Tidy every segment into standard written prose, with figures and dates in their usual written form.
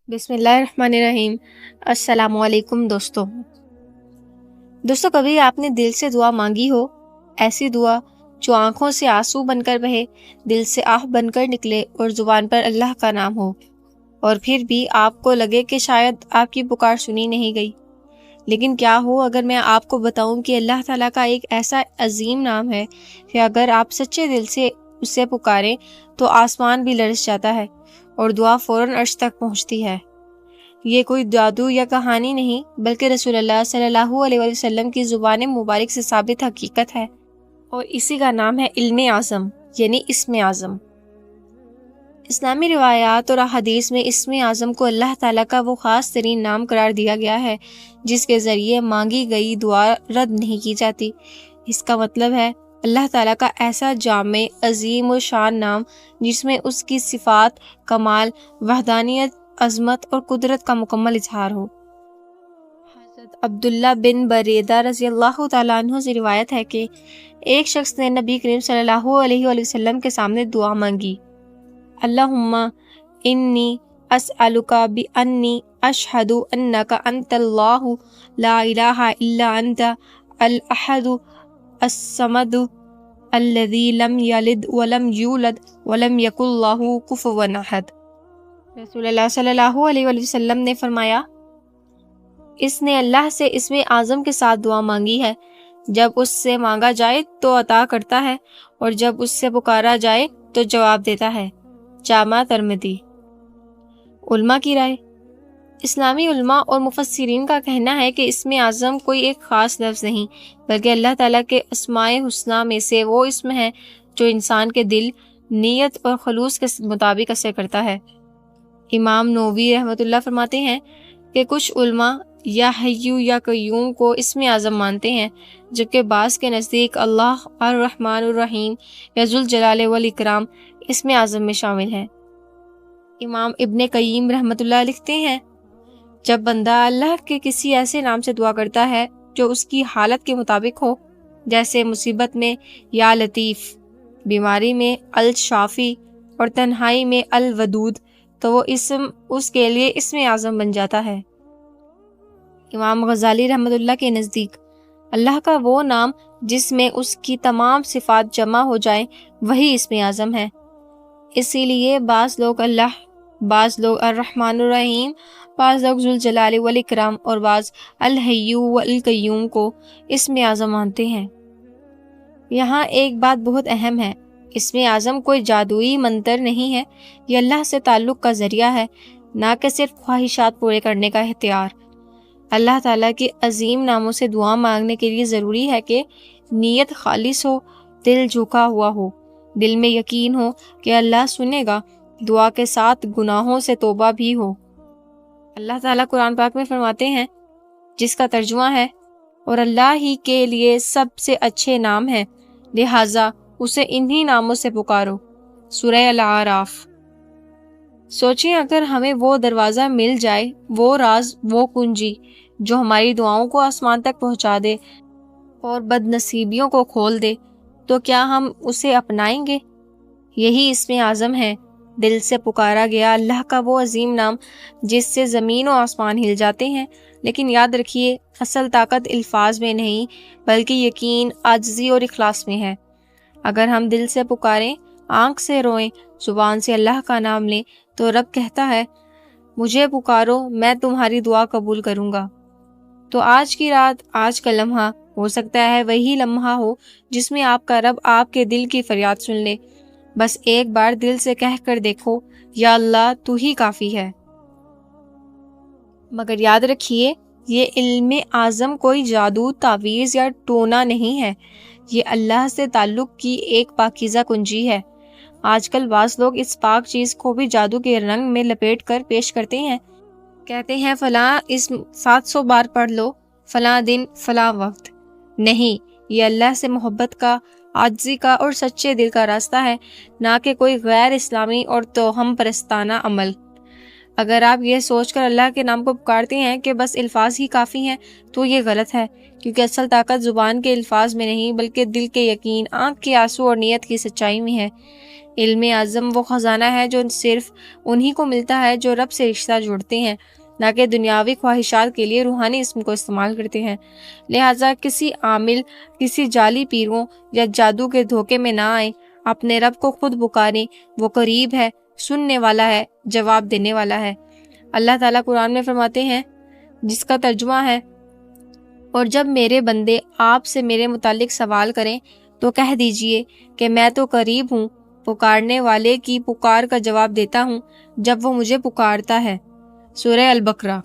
بسم اللہ الرحمن الرحیم۔ السلام علیکم دوستوں، کبھی آپ نے دل سے دعا مانگی ہو؟ ایسی دعا جو آنکھوں سے آنسو بن کر بہے، دل سے آہ بن کر نکلے اور زبان پر اللہ کا نام ہو، اور پھر بھی آپ کو لگے کہ شاید آپ کی پکار سنی نہیں گئی۔ لیکن کیا ہو اگر میں آپ کو بتاؤں کہ اللہ تعالیٰ کا ایک ایسا عظیم نام ہے کہ اگر آپ سچے دل سے اسے پکاریں تو آسمان بھی لرز جاتا ہے اور دعا فوراً عرش تک پہنچتی ہے۔ یہ کوئی جادو یا کہانی نہیں، بلکہ رسول اللہ صلی اللہ علیہ وسلم کی زبان مبارک سے ثابت حقیقت ہے، اور اسی کا نام ہے علم اعظم، یعنی اسم اعظم۔ اسلامی روایات اور احادیث میں اسم اعظم کو اللہ تعالیٰ کا وہ خاص ترین نام قرار دیا گیا ہے جس کے ذریعے مانگی گئی دعا رد نہیں کی جاتی۔ اس کا مطلب ہے اللہ تعالیٰ کا ایسا جامع، عظیم و شان نام جس میں اس کی صفات، کمال، وحدانیت، عظمت اور قدرت کا مکمل اظہار ہو۔ حضرت عبداللہ بن بریدہ رضی اللہ تعالیٰ عنہ سے روایت ہے کہ ایک شخص نے نبی کریم صلی اللہ علیہ وسلم کے سامنے دعا مانگی، اللہم انی اسألک بانی اشہد انک انت اللہ لا الہ الا انت الاحد الصمد الذی لم یلد ولم یولد ولم یکن لہ کفوا احد۔ رسول اللہ صلی اللہ علیہ وسلم نے فرمایا، اس نے اللہ سے اسم اعظم کے ساتھ دعا مانگی ہے، جب اس سے مانگا جائے تو عطا کرتا ہے، اور جب اس سے پکارا جائے تو جواب دیتا ہے۔ جامع ترمذی۔ علماء کی رائے۔ اسلامی علماء اور مفسرین کا کہنا ہے کہ اسم اعظم کوئی ایک خاص لفظ نہیں، بلکہ اللہ تعالیٰ کے اسماء حسنیٰ میں سے وہ اسم ہے جو انسان کے دل، نیت اور خلوص کے مطابق اثر کرتا ہے۔ امام نووی رحمۃ اللہ فرماتے ہیں کہ کچھ علماء یا حیّ یا قیوم کو اسم اعظم مانتے ہیں، جبکہ بعض کے نزدیک اللہ الرحمن الرحیم یا ذوالجلال والاکرام اسم اعظم میں شامل ہیں۔ امام ابن قیم رحمۃ اللہ لکھتے ہیں، جب بندہ اللہ کے کسی ایسے نام سے دعا کرتا ہے جو اس کی حالت کے مطابق ہو، جیسے مصیبت میں یا لطیف، بیماری میں الشافی اور تنہائی میں الودود، تو وہ اسم اس کے لیے اسم اعظم بن جاتا ہے۔ امام غزالی رحمۃ اللہ کے نزدیک اللہ کا وہ نام جس میں اس کی تمام صفات جمع ہو جائیں وہی اسم اعظم ہے۔ اسی لیے بعض لوگ اللہ، بعض لوگ الرحمن الرحیم، بعض لوگ ذوالجلال والاکرام اور بعض الحی والقیوم کو اسم اعظم مانتے ہیں۔ یہاں ایک بات بہت اہم ہے، اسم اعظم کوئی جادوئی منتر نہیں ہے، یہ اللہ سے تعلق کا ذریعہ ہے، نہ کہ صرف خواہشات پورے کرنے کا اختیار۔ اللہ تعالیٰ کے عظیم ناموں سے دعا مانگنے کے لیے ضروری ہے کہ نیت خالص ہو، دل جھکا ہوا ہو، دل میں یقین ہو کہ اللہ سنے گا، دعا کے ساتھ گناہوں سے توبہ بھی ہو۔ اللہ تعالیٰ قرآن پاک میں فرماتے ہیں، جس کا ترجمہ ہے، اور اللہ ہی کے لیے سب سے اچھے نام ہیں، لہٰذا اسے انہی ناموں سے پکارو۔ سورہ الاعراف۔ سوچیں اگر ہمیں وہ دروازہ مل جائے، وہ راز، وہ کنجی جو ہماری دعاؤں کو آسمان تک پہنچا دے اور بد نصیبیوں کو کھول دے، تو کیا ہم اسے اپنائیں گے؟ یہی اسم اعظم ہے، دل سے پکارا گیا اللہ کا وہ عظیم نام جس سے زمین و آسمان ہل جاتے ہیں۔ لیکن یاد رکھیے، اصل طاقت الفاظ میں نہیں بلکہ یقین، عاجزی اور اخلاص میں ہے۔ اگر ہم دل سے پکاریں، آنکھ سے روئیں، زبان سے اللہ کا نام لیں، تو رب کہتا ہے، مجھے پکارو، میں تمہاری دعا قبول کروں گا۔ تو آج کی رات، آج کا لمحہ ہو سکتا ہے وہی لمحہ ہو جس میں آپ کا رب آپ کے دل کی فریاد سن لے۔ بس ایک بار دل سے کہہ کر دیکھو، یا اللہ تو ہی کافی ہے۔ مگر یاد رکھیے، یہ علم اعظم کوئی جادو، تعویذ یا ٹونا نہیں ہے، یہ اللہ سے تعلق کی ایک پاکیزہ کنجی ہے۔ آج کل بعض لوگ اس پاک چیز کو بھی جادو کے رنگ میں لپیٹ کر پیش کرتے ہیں، کہتے ہیں فلاں اسم 700 بار پڑھ لو، فلاں دن، فلاں وقت۔ نہیں، یہ اللہ سے محبت کا، عاجزی کا اور سچے دل کا راستہ ہے، نہ کہ کوئی غیر اسلامی اور توہم پرستانہ عمل۔ اگر آپ یہ سوچ کر اللہ کے نام کو پکارتے ہیں کہ بس الفاظ ہی کافی ہیں، تو یہ غلط ہے، کیونکہ اصل طاقت زبان کے الفاظ میں نہیں بلکہ دل کے یقین، آنکھ کے آنسو اور نیت کی سچائی میں ہے۔ علم اعظم وہ خزانہ ہے جو صرف انہی کو ملتا ہے جو رب سے رشتہ جوڑتے ہیں، نہ کہ دنیاوی خواہشات کے لیے روحانی اسم کو استعمال کرتے ہیں۔ لہٰذا کسی عامل، کسی جعلی پیروں یا جادو کے دھوکے میں نہ آئیں، اپنے رب کو خود پکاریں، وہ قریب ہے، سننے والا ہے، جواب دینے والا ہے۔ اللہ تعالیٰ قرآن میں فرماتے ہیں، جس کا ترجمہ ہے، اور جب میرے بندے آپ سے میرے متعلق سوال کریں تو کہہ دیجئے کہ میں تو قریب ہوں، پکارنے والے کی پکار کا جواب دیتا ہوں جب وہ مجھے پکارتا ہے۔ سورہ البقرہ۔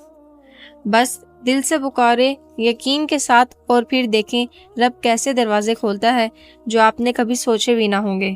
بس دل سے پکارے، یقین کے ساتھ، اور پھر دیکھیں رب کیسے دروازے کھولتا ہے جو آپ نے کبھی سوچے بھی نہ ہوں گے۔